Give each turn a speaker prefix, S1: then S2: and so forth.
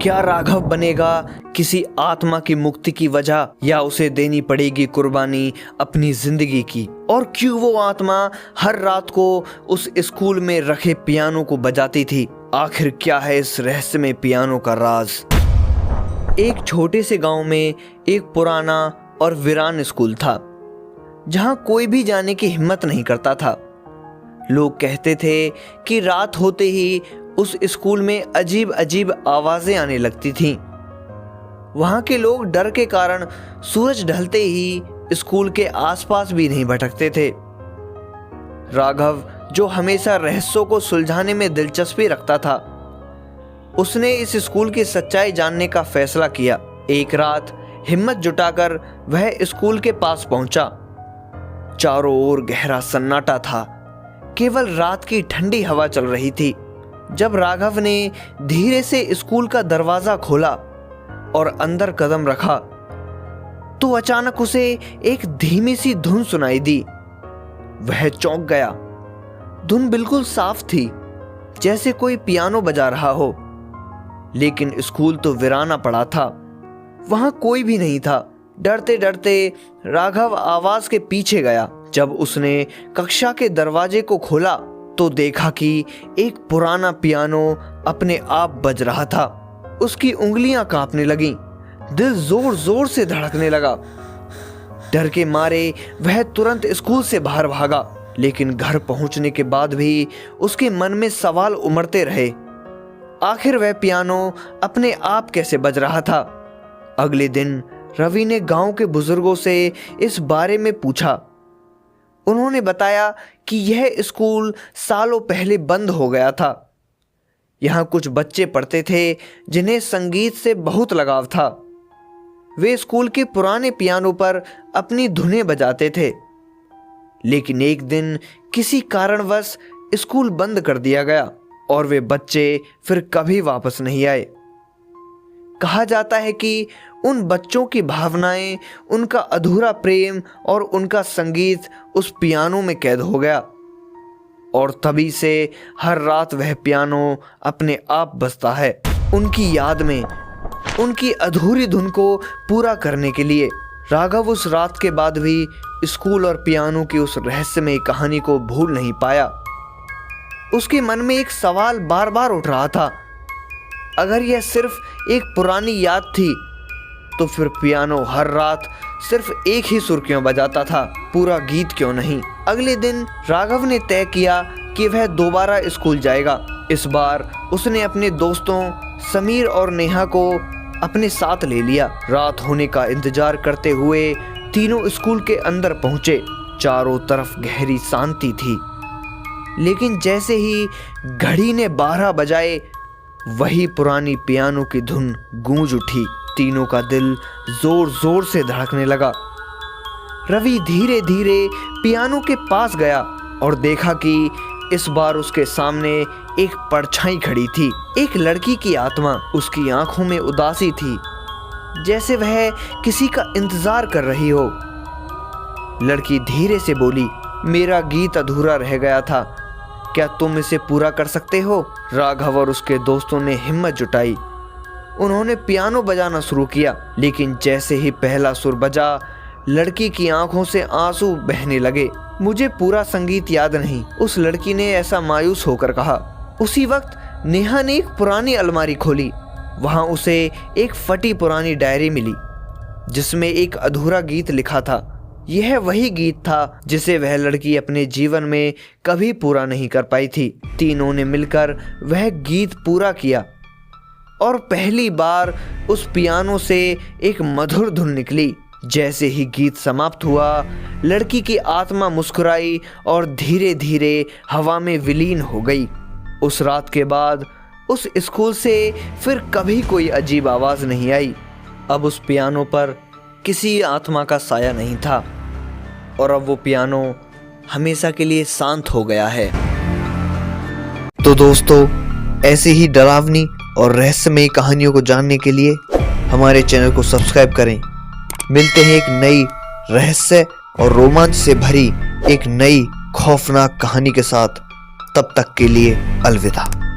S1: क्या राघव बनेगा किसी आत्मा की मुक्ति की वजह, या उसे देनी पड़ेगी कुर्बानी अपनी जिंदगी की? और क्यों वो आत्मा हर रात को उस स्कूल में रखे पियानो को बजाती थी? आखिर क्या है इस रहस्यमय पियानो का राज? एक छोटे से गांव में एक पुराना और वीरान स्कूल था, जहां कोई भी जाने की हिम्मत नहीं करता था। लोग कहते थे कि रात होते ही उस स्कूल में अजीब अजीब आवाजें आने लगती थीं। वहां के लोग डर के कारण सूरज ढलते ही स्कूल के आसपास भी नहीं भटकते थे। राघव, जो हमेशा रहस्यों को सुलझाने में दिलचस्पी रखता था, उसने इस स्कूल की सच्चाई जानने का फैसला किया। एक रात हिम्मत जुटाकर वह स्कूल के पास पहुंचा। चारों ओर गहरा सन्नाटा था, केवल रात की ठंडी हवा चल रही थी। जब राघव ने धीरे से स्कूल का दरवाजा खोला और अंदर कदम रखा, तो अचानक उसे एक धीमी सी धुन सुनाई दी। वह चौंक गया। धुन बिल्कुल साफ थी, जैसे कोई पियानो बजा रहा हो, लेकिन स्कूल तो वीराना पड़ा था। वहां कोई भी नहीं था। डरते डरते राघव आवाज के पीछे गया। जब उसने कक्षा के दरवाजे को खोला तो देखा कि एक पुराना पियानो अपने आप बज रहा था। उसकी उंगलियां कांपने लगीं, दिल जोर जोर से धड़कने लगा। डर के मारे वह तुरंत स्कूल से बाहर भागा, लेकिन घर पहुंचने के बाद भी उसके मन में सवाल उमड़ते रहे। आखिर वह पियानो अपने आप कैसे बज रहा था? अगले दिन रवि ने गांव के बुजुर्गों से इस बारे में पूछा। उन्होंने बताया कि यह स्कूल सालों पहले बंद हो गया था। यहाँ कुछ बच्चे पढ़ते थे जिन्हें संगीत से बहुत लगाव था। वे स्कूल के पुराने पियानो पर अपनी धुनें बजाते थे, लेकिन एक दिन किसी कारणवश स्कूल बंद कर दिया गया और वे बच्चे फिर कभी वापस नहीं आए। कहा जाता है कि उन बच्चों की भावनाएं, उनका अधूरा प्रेम और उनका संगीत उस पियानो में कैद हो गया, और तभी से हर रात वह पियानो अपने आप बजता है, उनकी याद में, उनकी अधूरी धुन को पूरा करने के लिए। राघव उस रात के बाद भी स्कूल और पियानो की उस रहस्यमय कहानी को भूल नहीं पाया। उसके मन में एक सवाल बार बार उठ रहा था, अगर यह सिर्फ एक पुरानी याद थी, तो फिर पियानो हर रात सिर्फ एक ही सुर क्यों बजाता था, पूरा गीत क्यों नहीं? अगले दिन राघव ने तय किया कि वह दोबारा स्कूल जाएगा। इस बार उसने अपने दोस्तों समीर और नेहा को अपने साथ ले लिया। रात होने का इंतजार करते हुए तीनों स्कूल के अंदर पहुंचे। चारों तरफ गहरी शांति थी, लेकिन जैसे ही घड़ी ने 12 बजाए, वही पुरानी पियानो की धुन गूंज उठी। तीनों का दिल जोर जोर से धड़कने लगा। रवि धीरे धीरे पियानो के पास गया और देखा कि इस बार उसके सामने एक परछाई खड़ी थी, एक लड़की की आत्मा। उसकी आंखों में उदासी थी, जैसे वह किसी का इंतजार कर रही हो। लड़की धीरे से बोली, मेरा गीत अधूरा रह गया था, क्या तुम इसे पूरा कर सकते हो? राघव और उसके दोस्तों ने हिम्मत जुटाई। उन्होंने पियानो बजाना शुरू किया, लेकिन जैसे ही पहला सुर बजा, लड़की की आंखों से आंसू बहने लगे। मुझे पूरा संगीत याद नहीं, उस लड़की ने ऐसा मायूस होकर कहा। उसी वक्त नेहा ने एक पुरानी अलमारी खोली। वहां उसे एक फटी पुरानी डायरी मिली, जिसमें एक अधूरा गीत लिखा था। यह वही गीत था जिसे वह लड़की अपने जीवन में कभी पूरा नहीं कर पाई थी। तीनों ने मिलकर वह गीत पूरा किया, और पहली बार उस पियानो से एक मधुर धुन निकली। जैसे ही गीत समाप्त हुआ, लड़की की आत्मा मुस्कुराई और धीरे धीरे हवा में विलीन हो गई। उस रात के बाद उस स्कूल से फिर कभी कोई अजीब आवाज नहीं आई। अब उस पियानो पर किसी आत्मा का साया नहीं था, और अब वो पियानो हमेशा के लिए शांत हो गया है। तो दोस्तों, ऐसे ही डरावनी और रहस्यमय कहानियों को जानने के लिए हमारे चैनल को सब्सक्राइब करें। मिलते हैं एक नई रहस्य और रोमांच से भरी एक नई खौफनाक कहानी के साथ। तब तक के लिए अलविदा।